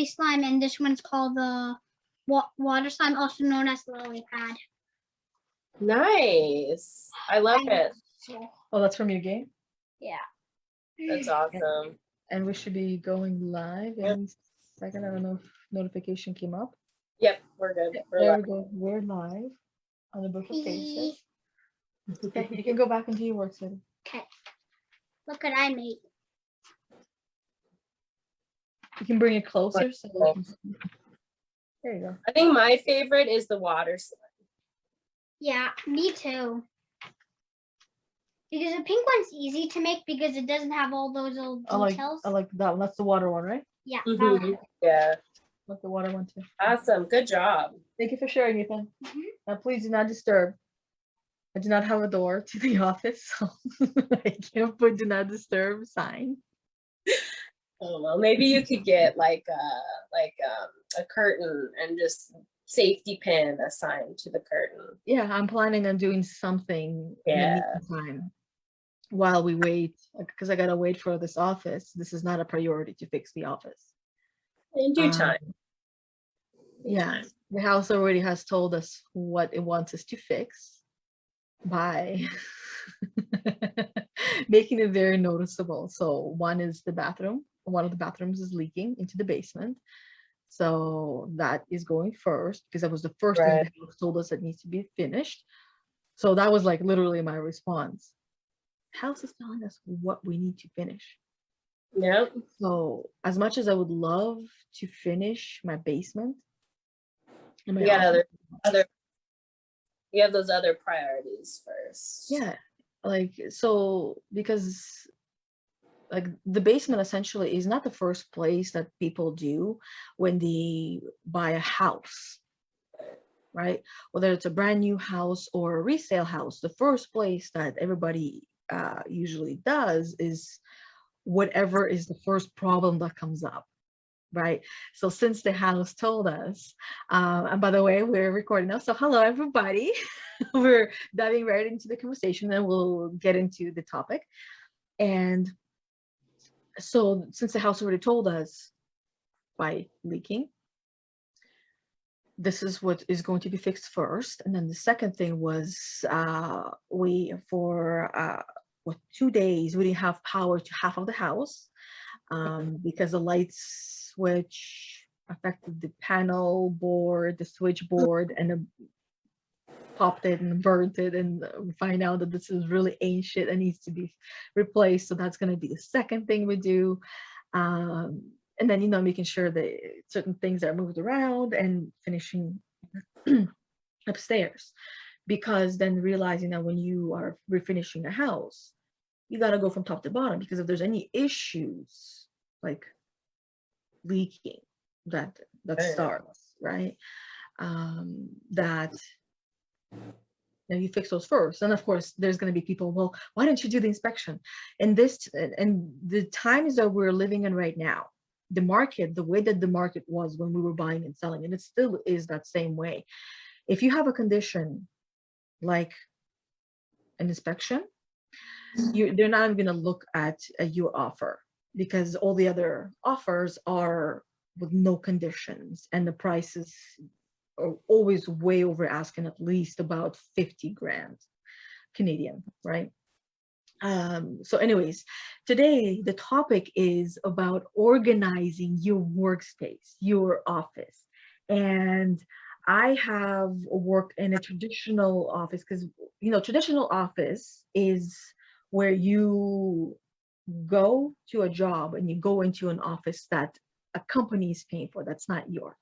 slime, and this one's called the water slime, also known as the lily pad. Nice. I love it. Oh, that's from your game? Yeah. That's awesome. And we should be going live in a second. I don't know if notification came up. Yep, we're good. There we go. We're live on the Book of Faces. Okay, you can go back into your workspace. Okay. Look what I made. You can bring it closer so we can see. There you go. I think my favorite is the water slime. Yeah, me too. Because the pink one's easy to make because it doesn't have all those little details. I like that one. That's the water one, right? Yeah. Mhm. That one. Yeah. I like the water one too. Awesome. Good job. Thank you for sharing, Ethan. Now, please do not disturb. I do not have a door to the office, so I can't put do not disturb sign. Oh, well, maybe you could get like a curtain and just safety pin assigned to the curtain. Yeah, I'm planning on doing something in Yeah. the meantime while we wait, because I gotta wait for this office. This is not a priority to fix the office. In due time. Yeah, the house already has told us what it wants us to fix by making it very noticeable. So one is the bathroom. One of the bathrooms is leaking into the basement. So that is going first because that was the first thing the house told us that needs to be finished. So that was like literally my response. House is telling us what we need to finish. Yep. So as much as I would love to finish my basement, and my You got office, other you have those other priorities first. yeah, like so because like the basement essentially is not the first place that people do when they buy a house, right? Whether it's a brand new house or a resale house, the first place that everybody usually does is whatever is the first problem that comes up, right? So since the house told us, and by the way, we're recording now, so hello everybody. We're diving right into the conversation and we'll get into the topic. And so since the house already told us by leaking, this is what is going to be fixed first. And then the second thing was for 2 days we didn't have power to half of the house because the light switch affected the panel board, the switchboard, and popped it and burnt it, and we find out that this is really ancient and needs to be replaced. So that's going to be the second thing we do. And then, making sure that certain things are moved around and finishing upstairs, because then realizing that when you are refinishing a house, you got to go from top to bottom, because if there's any issues like leaking that starts, right, that you fix those first. And of course there's going to be people, well, why don't you do the inspection? And the times that we're living in right now, the market, the way that the market was when we were buying and selling, and it still is that same way. If you have a condition like an inspection, they're not even going to look at your offer, because all the other offers are with no conditions, and the prices are always way over asking, at least about 50 grand Canadian, right? So anyways, today the topic is about organizing your workspace, your office. And I have worked in a traditional office, because traditional office is where you go to a job and you go into an office that a company is paying for, that's not yours,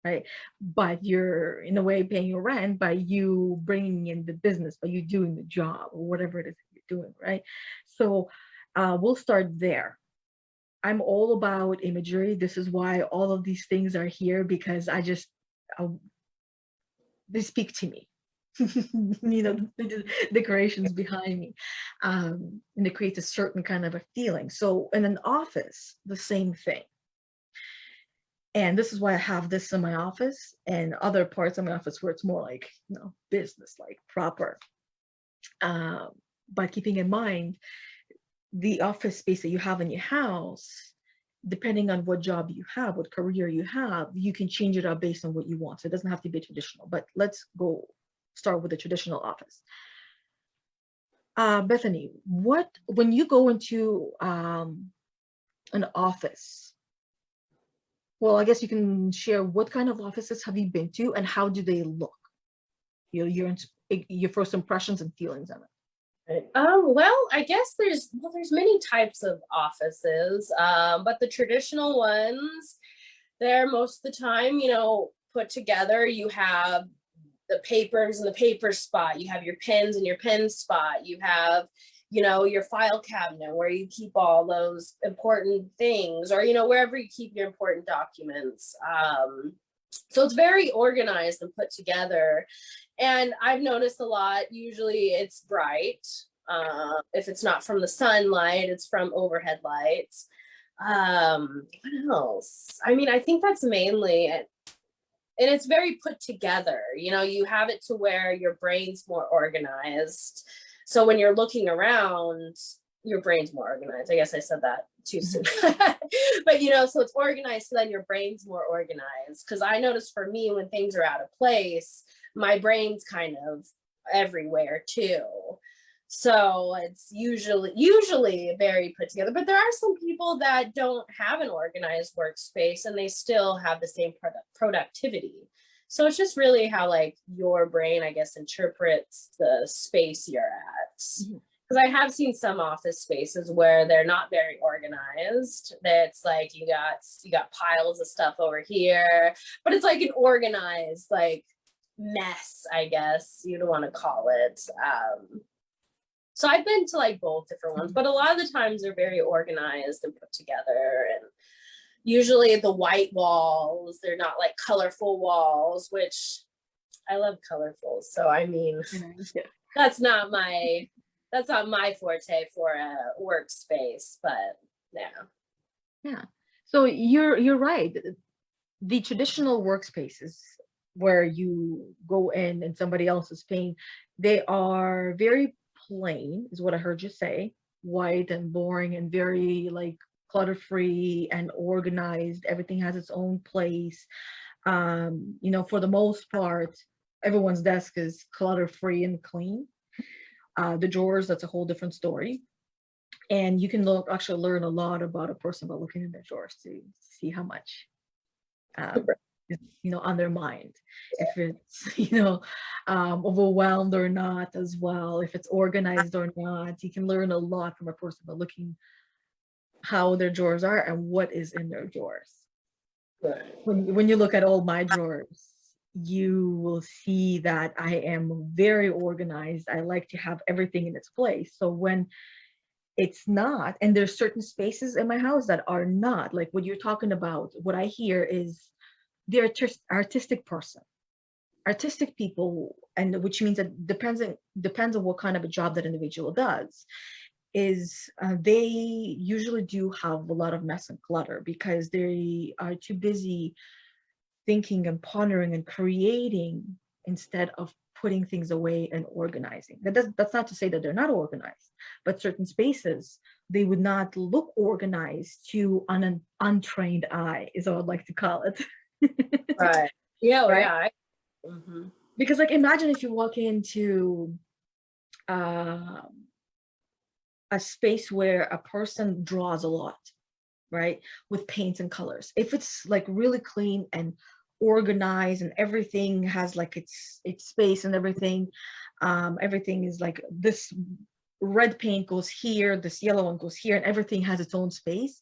right? But you're in a way paying your rent by you bringing in the business, by you doing the job or whatever it is that you're doing, right? So we'll start there. I'm all about imagery. This is why all of these things are here, because they speak to me. The decorations behind me, and it creates a certain kind of a feeling. So in an office, the same thing. And this is why I have this in my office and other parts of my office where it's more like, business, like proper. But keeping in mind the office space that you have in your house depending on what job you have, what career you have, you can change it up based on what you want. So it doesn't have to be traditional, but let's go start with the traditional office. Bethany, when you go into an office, well, I guess you can share what kind of offices have you been to and how do they look? Your first impressions and feelings on it. Well, I guess there's many types of offices, but the traditional ones, they're most of the time, put together. You have the papers in the paper spot. You have your pens in your pen spot. You have, your file cabinet where you keep all those important things, or, wherever you keep your important documents. So it's very organized and put together. And I've noticed a lot, usually it's bright. If it's not from the sunlight, it's from overhead lights. What else? I mean, I think that's mainly it. And it's very put together. You have it to where your brain's more organized. So when you're looking around, your brain's more organized. I guess I said that too soon. But, so it's organized, so then your brain's more organized. Because I notice for me, when things are out of place, my brain's kind of everywhere too. So it's usually very put together, but there are some people that don't have an organized workspace and they still have the same productivity. So it's just really how like your brain, I guess, interprets the space you're at. Because I have seen some office spaces where they're not very organized. That's like you got piles of stuff over here, but it's like an organized like mess, I guess you'd want to call it. So I've been to like both different ones, but a lot of the times they're very organized and put together. And usually the white walls, they're not like colorful walls, which I love colorful. So I mean, that's not my forte for a workspace, but yeah. Yeah. So you're right. The traditional workspaces where you go in and somebody else is paying, they are very plain, is what I heard you say, white and boring and very like clutter-free and organized. Everything has its own place. For the most part, everyone's desk is clutter-free and clean. The drawers, that's a whole different story. And you can actually learn a lot about a person by looking in their drawers to see how much is on their mind, if it's overwhelmed or not, as well, if it's organized or not. You can learn a lot from a person by looking how their drawers are and what is in their drawers. Right. When you look at all my drawers, you will see that I am very organized. I like to have everything in its place. So when it's not, and there's certain spaces in my house that are not, like what you're talking about, what I hear is they're artistic people, and which means that depends on what kind of a job that individual does, is they usually do have a lot of mess and clutter because they are too busy thinking and pondering and creating instead of putting things away and organizing. That's not to say that they're not organized, but certain spaces, they would not look organized to an untrained eye, is what I'd like to call it. Right. Yeah. Right? Yeah. Mm-hmm. Because like, imagine if you walk into a space where a person draws a lot, right, with paints and colors. If it's like really clean and organized and everything has like its space and everything is like, this red paint goes here, this yellow one goes here, and everything has its own space.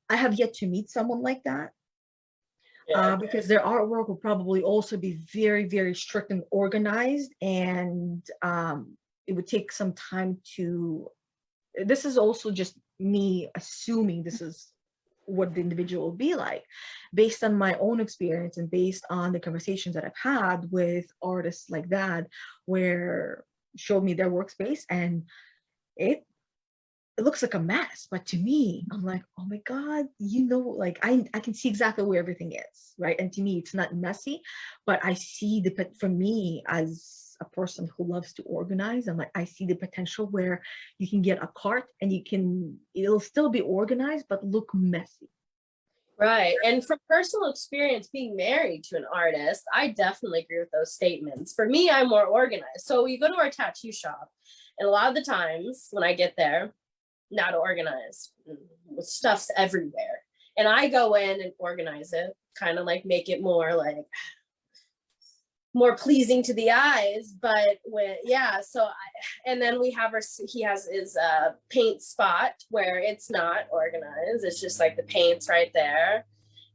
I have yet to meet someone like that. Yeah. Because their artwork will probably also be very, very strict and organized, and it would take some time to, this is also just me assuming this is what the individual will be like, based on my own experience and based on the conversations that I've had with artists like that, where showed me their workspace and it looks like a mess, but to me, I'm like, oh my God, like I can see exactly where everything is, right? And to me, it's not messy, but I see for me, as a person who loves to organize, I'm like, I see the potential where you can get a cart and it'll still be organized, but look messy. Right. And from personal experience, being married to an artist, I definitely agree with those statements. For me, I'm more organized. So you go to our tattoo shop, and a lot of the times when I get there, not organized, stuff's everywhere. And I go in and organize it, kind of like make it more like more pleasing to the eyes. But when, yeah, so and then we have he has his paint spot where it's not organized, it's just like the paint's right there,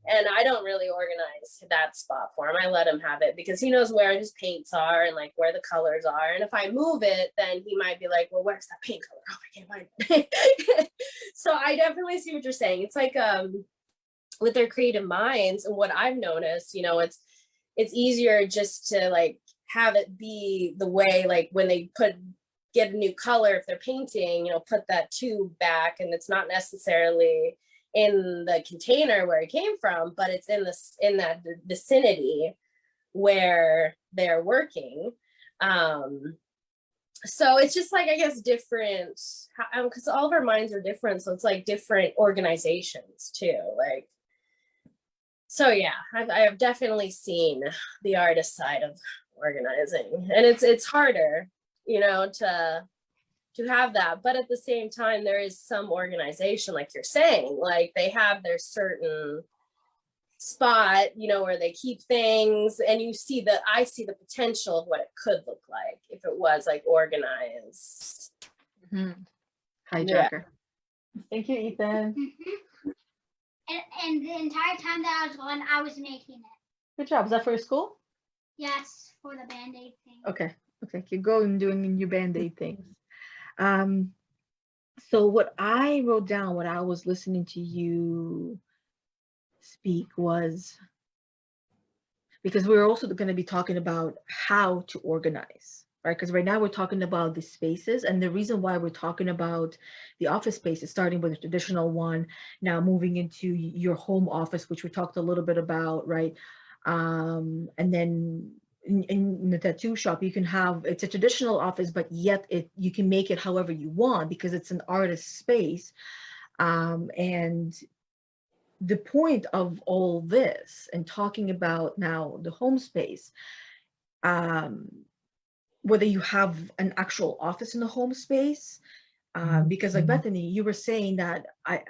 and I don't really organize that spot for him. I let him have it because he knows where his paints are and like where the colors are, and if I move it, then he might be like, well, where's that paint color? Oh, I can't find it. So I definitely see what you're saying. It's like with their creative minds, and what I've noticed, it's easier just to like have it be the way, like when they get a new color, if they're painting, put that tube back, and it's not necessarily in the container where it came from, but it's in that vicinity where they're working. So it's just like, I guess, different, because all of our minds are different, so it's like different organizations too, like. So yeah, I have definitely seen the artist side of organizing, and it's harder, to have that. But at the same time, there is some organization, like you're saying, like they have their certain spot, where they keep things, and I see the potential of what it could look like if it was like organized. Mm-hmm. Hijacker. Yeah. Thank you, Ethan. Mm-hmm. And the entire time that I was gone, I was making it. Good job. Is that for your school? Yes, for the Band-Aid thing. Okay. Keep going doing your Band-Aid things. So what I wrote down, what I was listening to you speak, was because we're also going to be talking about how to organize, right? Because right now we're talking about the spaces, and the reason why we're talking about the office spaces, starting with a traditional one, now moving into your home office, which we talked a little bit about, right? And then in the tattoo shop, you can have, it's a traditional office, but yet you can make it however you want because it's an artist space. And the point of all this and talking about now the home space, whether you have an actual office in the home space, because like Bethany, you were saying that I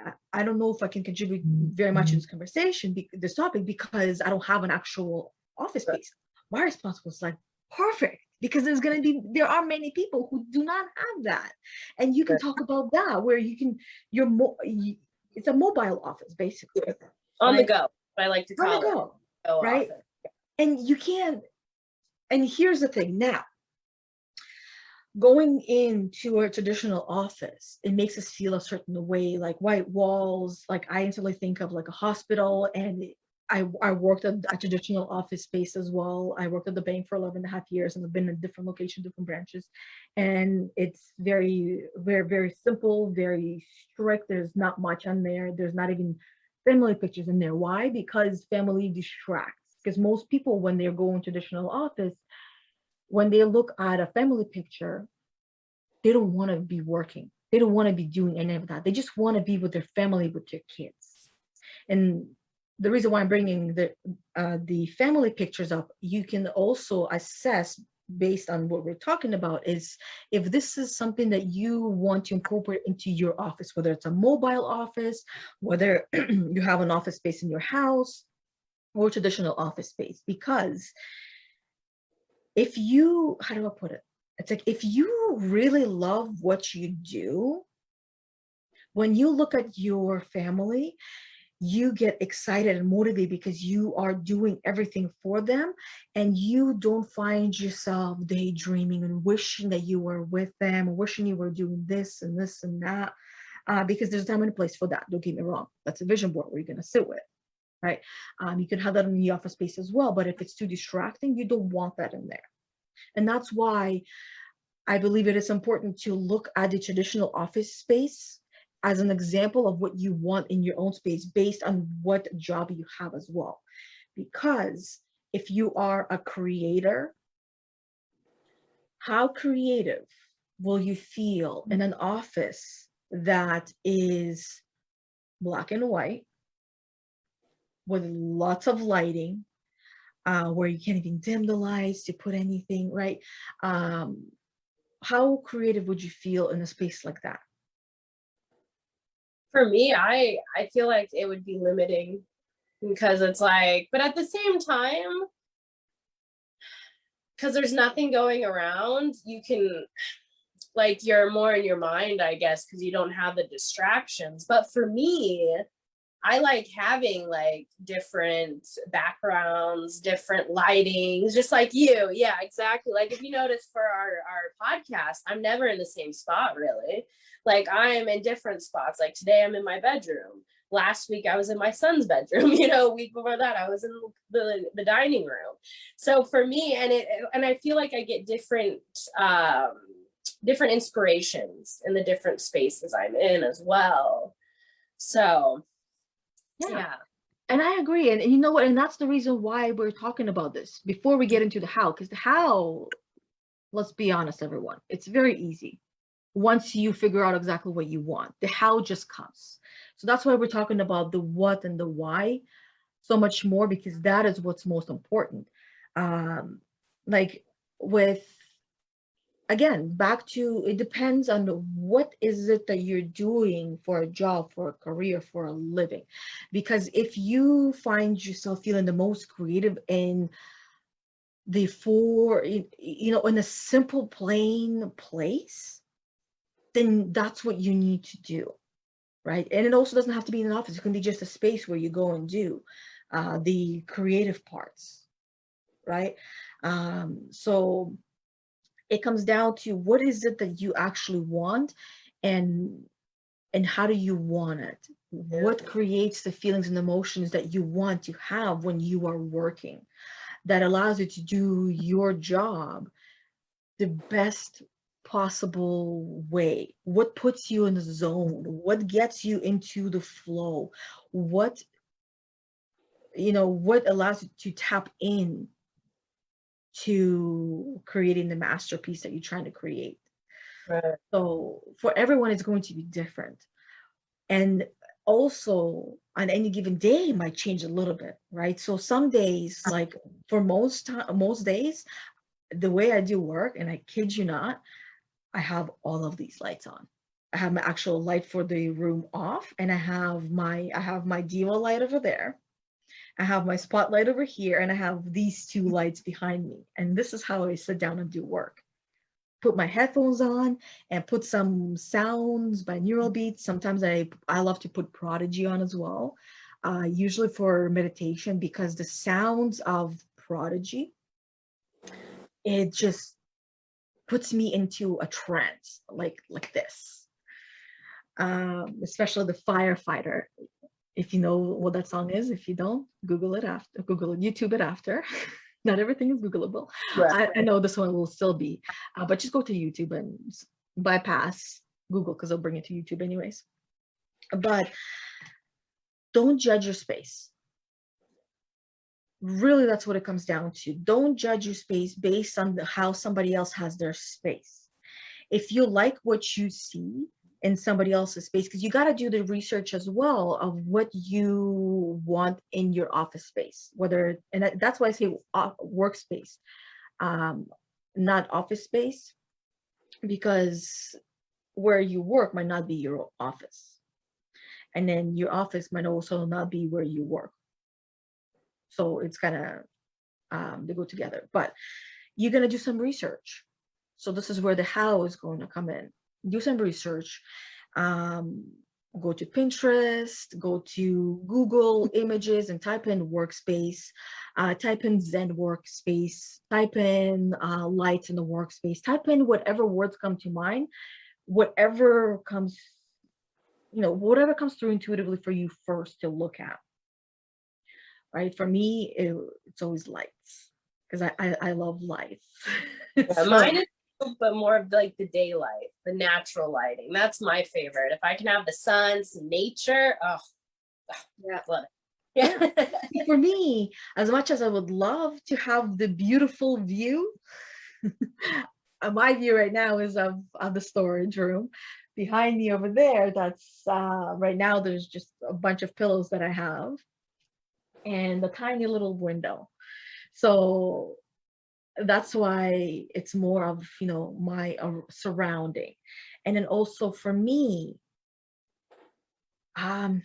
don't know if I can contribute very much to this conversation, this topic, because I don't have an actual office space. My response was like, perfect, because there are many people who do not have that, and you can talk about that where it's a mobile office basically, on the go. I like to call it. Go, right? Office. And you can't. And here's the thing now. Going into a traditional office, it makes us feel a certain way, like white walls. Like I instantly think of like a hospital, and I worked at a traditional office space as well. I worked at the bank for 11.5 years, and I've been in different locations, different branches. And it's very, very, very simple, very strict. There's not much on there. There's not even family pictures in there. Why? Because family distracts. Because most people, when they're going traditional office, when they look at a family picture, they don't want to be working. They don't want to be doing any of that. They just want to be with their family, with their kids. And the reason why I'm bringing the family pictures up, you can also assess based on what we're talking about is if this is something that you want to incorporate into your office, whether it's a mobile office, whether you have an office space in your house or traditional office space. Because if you, how do I put it? It's like, if you really love what you do, when you look at your family, you get excited and motivated because you are doing everything for them, and you don't find yourself daydreaming and wishing that you were with them, or wishing you were doing this and this and that, because there's a time and a place for that. Don't get me wrong. That's a vision board where you're going to sit with, right? You can have that in the office space as well, but if it's too distracting, you don't want that in there. And that's why I believe it is important to look at the traditional office space as an example of what you want in your own space based on what job you have as well. Because if you are a creator, how creative will you feel in an office that is black and white, with lots of lighting, where you can't even dim the lights to put anything, right? How creative would you feel in a space like that? For me, I feel like it would be limiting, because it's like, but at the same time, because there's nothing going around, you can, like, you're more in your mind, I guess, because you don't have the distractions. But for me, I like having like different backgrounds, different lightings, just like you. Yeah, exactly. Like if you notice for our podcast, I'm never in the same spot really. Like I am in different spots. Like today I'm in my bedroom. Last week I was in my son's bedroom. A week before that I was in the dining room. So for me, and I feel like I get different inspirations in the different spaces I'm in as well. So yeah. And I agree. And you know what? And that's the reason why we're talking about this before we get into the how. Because the how, let's be honest, everyone, it's very easy. Once you figure out exactly what you want, the how just comes. So that's why we're talking about the what and the why so much more, because that is what's most important. Like with, again, back to, it depends on what is it that you're doing for a job, for a career, for a living. Because if you find yourself feeling the most creative in the in a simple plain place, then that's what you need to do, right? And it also doesn't have to be in an office. It can be just a space where you go and do the creative parts, right? So it comes down to what is it that you actually want, and how do you want it? What creates the feelings and emotions that you want to have when you are working, that allows you to do your job the best possible way? What puts you in the zone? What gets you into the flow? What what allows you to tap in to creating the masterpiece that you're trying to create? Right. So for everyone, it's going to be different. And also on any given day it might change a little bit, right? So some days, like for most days, the way I do work, and I kid you not, I have all of these lights on. I have my actual light for the room off, and I have my Diva light over there. I have my spotlight over here, and I have these two lights behind me. And this is how I sit down and do work. Put my headphones on and put some sounds by Neural Beats. Sometimes I love to put Prodigy on as well, usually for meditation, because the sounds of Prodigy, it just puts me into a trance, like this. Especially the Firefighter. If you know what that song is, if you don't, Google it, YouTube it after. Not everything is Googleable. Right. I know this one will still be, but just go to YouTube and bypass Google, because they'll bring it to YouTube anyways. But don't judge your space. Really, that's what it comes down to. Don't judge your space based on how somebody else has their space. If you like what you see in somebody else's space, because you got to do the research as well of what you want in your office space, and that's why I say workspace, not office space, because where you work might not be your office, and then your office might also not be where you work. So it's kind of they go together. But you're going to do some research. So this is where the how is going to come in. Do some research. Go to Pinterest, go to Google Images and type in workspace, type in Zen workspace, type in lights in the workspace, type in whatever words come to mind, whatever comes through intuitively for you first to look at. Right? For me, it's always lights, because I love lights. Yeah, mine is, but more of like the daylight, the natural lighting. That's my favorite. If I can have the sun, some nature, yeah, love it. Yeah. For me, as much as I would love to have the beautiful view, my view right now is of the storage room. Behind me over there, that's right now there's just a bunch of pillows that I have. and the tiny little window. So that's why it's more of, my surrounding. And then also for me, um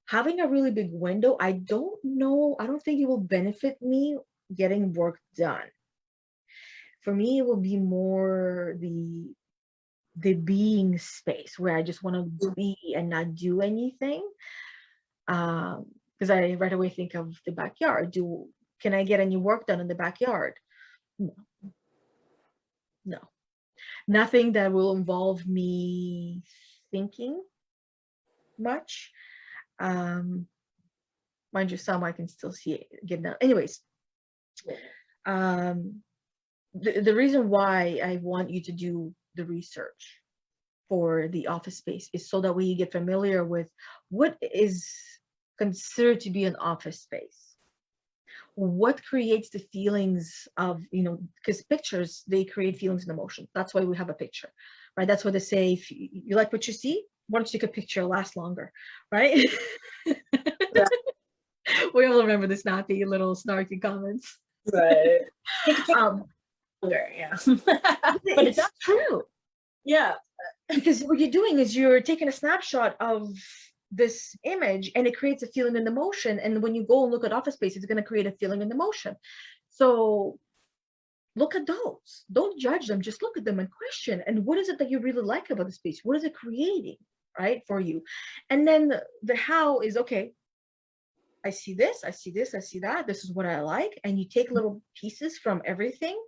having a really big window, I don't think it will benefit me getting work done. For me, it will be more the being space where I just want to be and not do anything. Because I right away think of the backyard. Can I get any work done in the backyard? No, no. Nothing that will involve me thinking much. Um, Mind you, some I can still see it get done. Anyways, um, the reason why I want you to do the research for the office space is so that way you get familiar with what is considered to be an office space. What creates the feelings of, because pictures, they create feelings and emotion. That's why we have a picture, right? That's why they say, if you like what you see, why don't you take a picture, lasts longer, right? Yeah. We all remember the snappy little snarky comments. Right. Um, Yeah. but it's true. Yeah. Because what you're doing is you're taking a snapshot of this image and it creates a feeling and emotion. And when you go and look at office space, it's going to create a feeling and emotion. So look at those. Don't judge them. Just look at them and question. And what is it that you really like about the space? What is it creating, right, for you? And then the how is, okay, I see this, I see this, I see that. This is what I like. And you take little pieces from everything.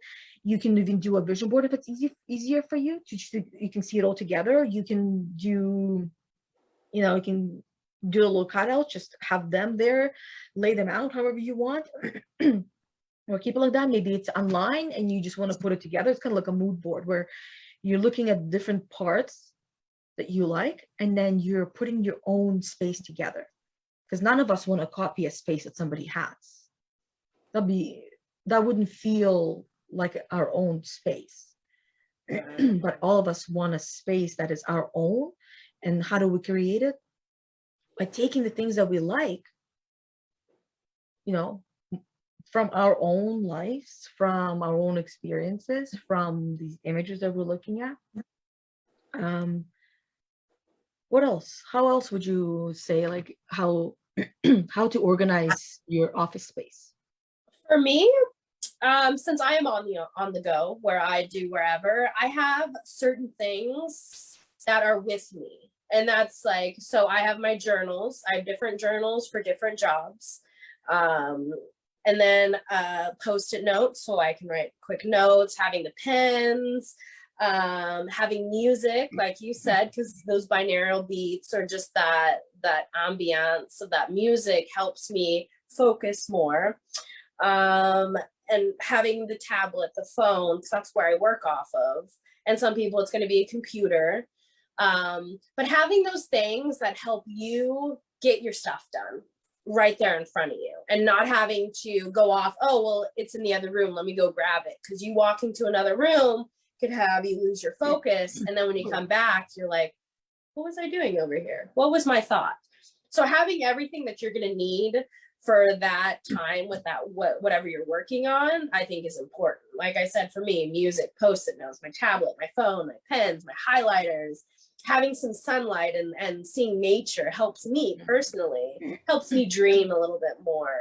You can even do a vision board if it's easier for you you can see it all together. You can do, you can do a little cutout, just have them there, lay them out however you want. Or keep it like that. Maybe it's online and you just want to put it together. It's kind of like a mood board where you're looking at different parts that you like, and then you're putting your own space together. Because none of us want to copy a space that somebody has. That wouldn't feel like our own space. But all of us want a space that is our own. And how do we create it? By taking the things that we like, from our own lives, from our own experiences, from these images that we're looking at. What else? How else would you say, like, how to organize your office space? For me, since I am on the go, where I do wherever, I have certain things that are with me. And that's like, so I have my journals. I have different journals for different jobs. And then post-it notes, so I can write quick notes, having the pens, having music, like you said, because those binaural beats or just that ambiance of that music helps me focus more. And having the tablet, the phone, because that's where I work off of. And some people, it's going to be a computer. But having those things that help you get your stuff done right there in front of you, and not having to go off, oh, well, it's in the other room, let me go grab it. Because you walk into another room could have you lose your focus. And then when you come back, you're like, what was I doing over here? What was my thought? So having everything that you're going to need for that time with that whatever you're working on, I think is important. Like I said, for me, music, post-it notes, my tablet, my phone, my pens, my highlighters, having some sunlight and seeing nature helps me personally, helps me dream a little bit more.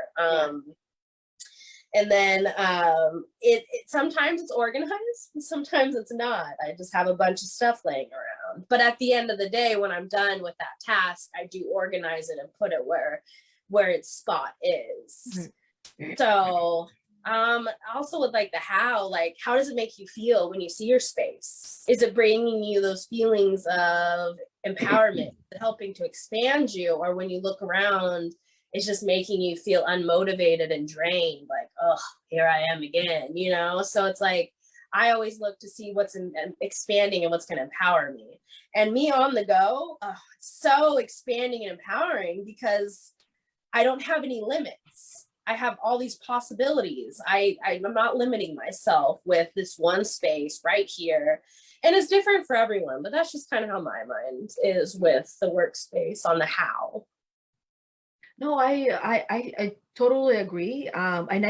And then it sometimes it's organized, sometimes it's not. I just have a bunch of stuff laying around. But at the end of the day, when I'm done with that task, I do organize it and put it where its spot is. So also with like the how does it make you feel when you see your space? Is it bringing you those feelings of empowerment, helping to expand you? Or when you look around, it's just making you feel unmotivated and drained, like, oh, here I am again, So it's like, I always look to see what's expanding and what's going to empower me. And me on the go, it's so expanding and empowering because I don't have any limits. I have all these possibilities. I'm not limiting myself with this one space right here. And it's different for everyone, but that's just kind of how my mind is with the workspace on the how. No, I totally agree. And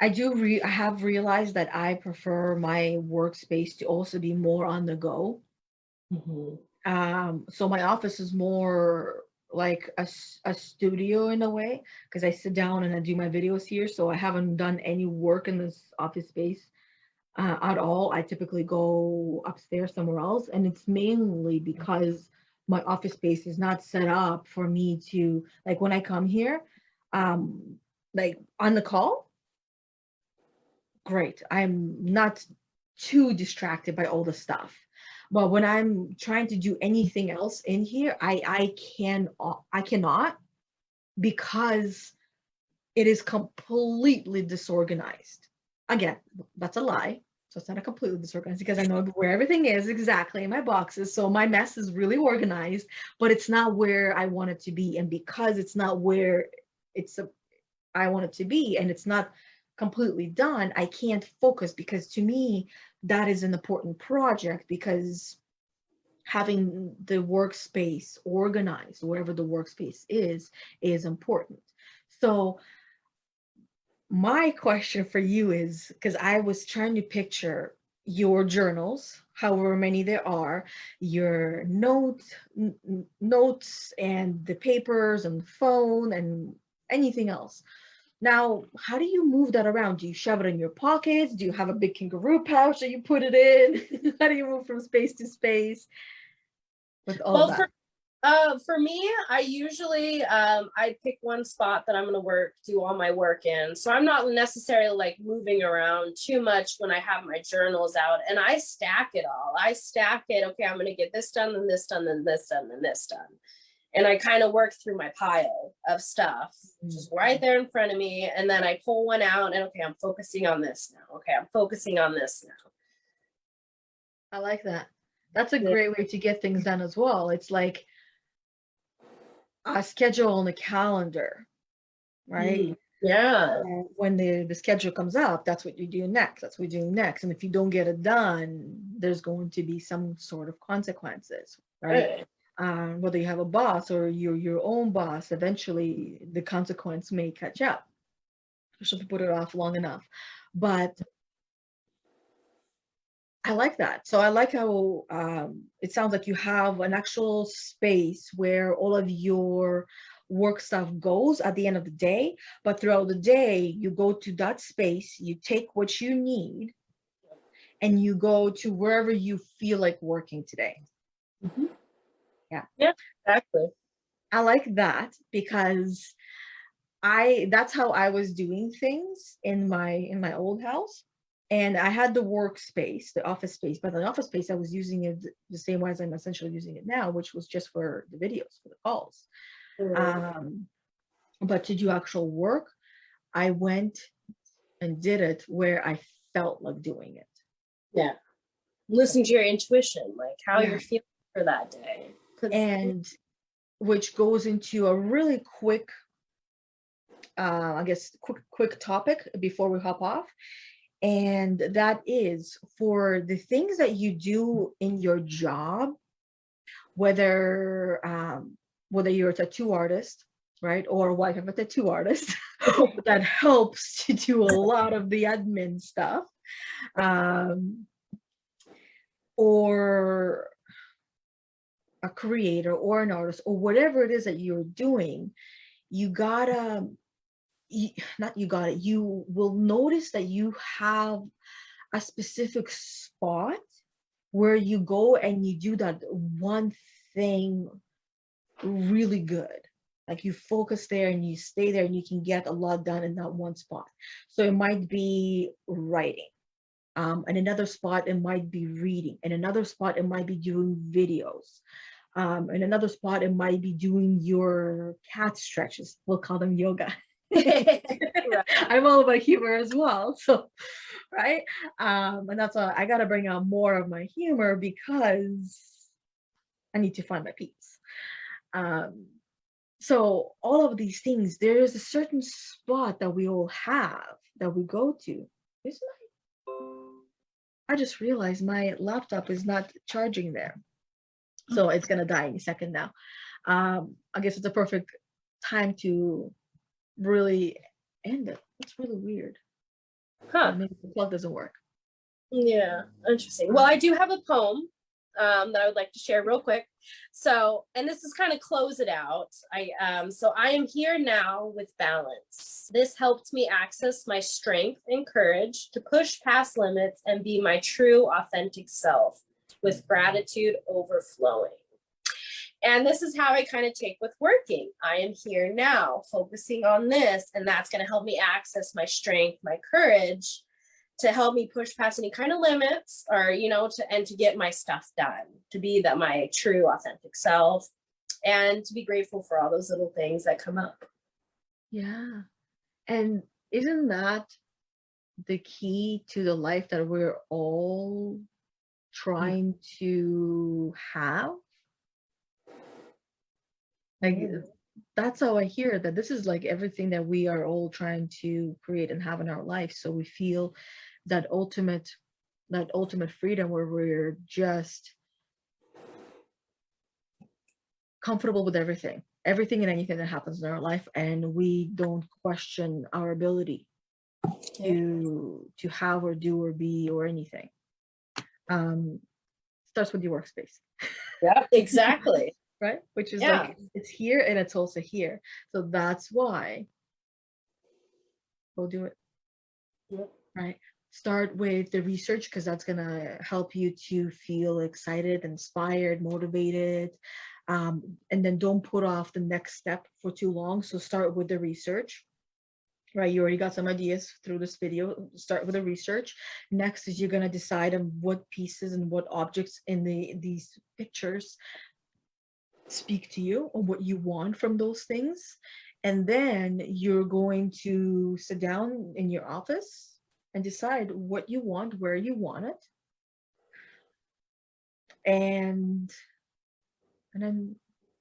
I have realized that I prefer my workspace to also be more on the go. Mhm. So my office is more like a studio in a way, because I sit down and I do my videos here. So I haven't done any work in this office space at all. I typically go upstairs somewhere else, and it's mainly because my office space is not set up for me to, like, when I come here, um, like on the call, great. I'm not too distracted by all the stuff. But when I'm trying to do anything else in here, I cannot, because it is completely disorganized. Again, that's a lie. So it's not a completely disorganized, because I know where everything is exactly in my boxes. So my mess is really organized, but it's not where I want it to be. And because it's not where it's a, I want it to be, and it's not completely done, I can't focus, because to me, that is an important project, because having the workspace organized, wherever the workspace is important. So my question for you is, because I was trying to picture your journals, however many there are, your notes and the papers and the phone and anything else. Now, how do you move that around? Do you shove it in your pockets? Do you have a big kangaroo pouch that you put it in? How do you move from space to space with all Well, that? for me, I usually I pick one spot that I'm gonna do all my work in. So I'm not necessarily like moving around too much when I have my journals out, and I stack it all. I stack it, okay, I'm gonna get this done, then this done, then this done, then this done. And I kind of work through my pile of stuff just right there in front of me. And then I pull one out and okay, I'm focusing on this now. Okay, I'm focusing on this now. I like that. That's a Yeah. great way to get things done as well. It's like a schedule on the calendar, right? Yeah. When the schedule comes up, that's what you do next. That's what you do next. And if you don't get it done, there's going to be some sort of consequences, right? Right. Whether you have a boss or you're your own boss, eventually the consequence may catch up. Especially if you put it off long enough. But I like that. So I like how it sounds like you have an actual space where all of your work stuff goes at the end of the day. But throughout the day, you go to that space, you take what you need, and you go to wherever you feel like working today. Mhm. Yeah. Yeah, exactly. I like that, because that's how I was doing things in my old house. And I had the workspace, the office space, but the office space I was using it the same way as I'm essentially using it now, which was just for the videos, for the calls. Mhm. Um, but to do actual work, I went and did it where I felt like doing it. Yeah. Listen to your intuition, like how Yeah. you're feeling for that day. Because And which goes into a really quick, I guess, quick topic before we hop off. And that is for the things that you do in your job, whether whether you're a tattoo artist, right, or wife of a tattoo artist, that helps to do a lot of the admin stuff, um, or a creator or an artist or whatever it is that you're doing, you gotta not you got it, you will notice that you have a specific spot where you go and you do that one thing really good. Like you focus there and you stay there and you can get a lot done in that one spot. So it might be writing. In another spot, it might be reading. In another spot, it might be doing videos. In another spot, it might be doing your cat stretches. We'll call them yoga. right. I'm all about humor as well. So, right. And that's why I got to bring out more of my humor, because I need to find my peace. Um, so all of these things, there is a certain spot that we all have that we go to. Isn't I just realized my laptop is not charging there. So it's gonna die any second now. I guess it's a perfect time to really end it. It's really weird. Huh. Maybe the plug doesn't work. Yeah, interesting. Well, I do have a poem that I would like to share real quick. So, and this is kind of close it out. So I am here now with balance. This helped me access my strength and courage to push past limits and be my true, authentic self with gratitude overflowing. And this is how I kind of take with working. I am here now, focusing on this, and that's going to help me access my strength, my courage, to help me push past any kind of limits, or to get my stuff done, to be my true authentic self, and to be grateful for all those little things that come up. Yeah. And isn't that the key to the life that we're all trying to have? Like, that's how I hear that this is like everything that we are all trying to create and have in our life. So we feel that ultimate freedom where we're just comfortable with everything and anything that happens in our life, and we don't question our ability to have or do or be or anything. Starts with your workspace. Yeah, exactly. Right? Which is like, it's here and it's also here. So that's why we'll do it. Yep. Right? Start with the research, because that's going to help you to feel excited, inspired, motivated. And then don't put off the next step for too long. So start with the research. Right, you already got some ideas through this video. Start with the research. Next is you're going to decide on what pieces and what objects in these pictures speak to you, or what you want from those things. And then you're going to sit down in your office and decide what you want, where you want it, and then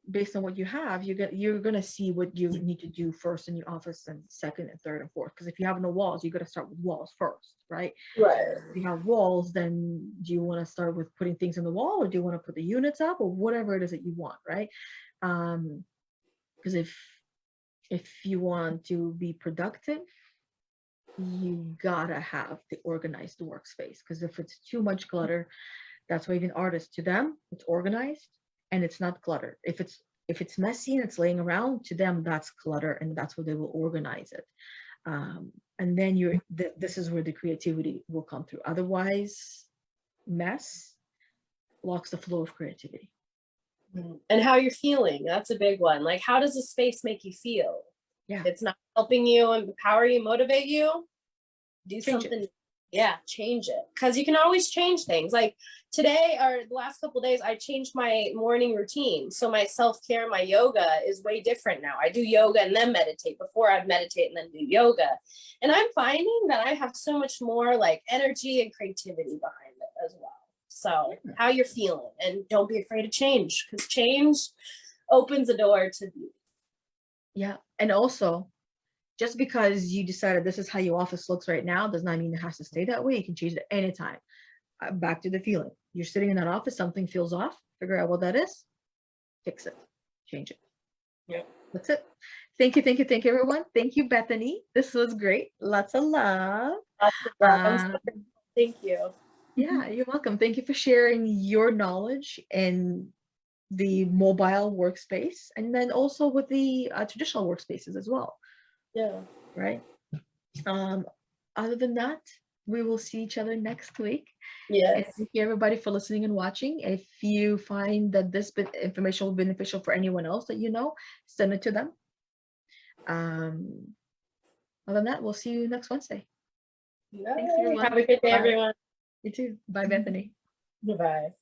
based on what you have, you're gonna see what you need to do first in your office, and second and third and fourth. Because if you have no walls, you got to start with walls first, right? Right. If you have walls, then do you want to start with putting things on the wall, or do you want to put the units up, or whatever it is that you want, right? Because if you want to be productive, you gotta have the organized workspace. Because if it's too much clutter, that's why even artists, to them, it's organized and it's not clutter. If it's messy and it's laying around, to them that's clutter, and that's where they will organize it. And then this is where the creativity will come through. Otherwise, mess blocks the flow of creativity. And how you're feeling, that's a big one. Like, how does the space make you feel? Yeah. If it's not helping you empower you, motivate you, do something. Change it, because you can always change things. Like today, or the last couple of days, I changed my morning routine. So my self-care, my yoga is way different now. I do yoga and then meditate. Before, I'd meditate and then do yoga. And I'm finding that I have so much more like energy and creativity behind it as well. So how you're feeling, and don't be afraid of change, because change opens the door to beauty. Yeah. And also, just because you decided this is how your office looks right now does not mean it has to stay that way. You can change it anytime. Back to the feeling. You're sitting in that office, something feels off, figure out what that is, fix it, change it. Yeah. That's it. Thank you, everyone. Thank you, Bethany. This was great. Lots of love. Thank you. Yeah, you're welcome. Thank you for sharing your knowledge in the mobile workspace, and then also with the traditional workspaces as well. Yeah. Right. Other than that, we will see each other next week. Yes. And thank you everybody for listening and watching. If you find that this information will be beneficial for anyone else that you know, send it to them. Other than that, we'll see you next Wednesday. Thanks, everyone. Have a good day, everyone. You too. Bye, Bethany. Bye.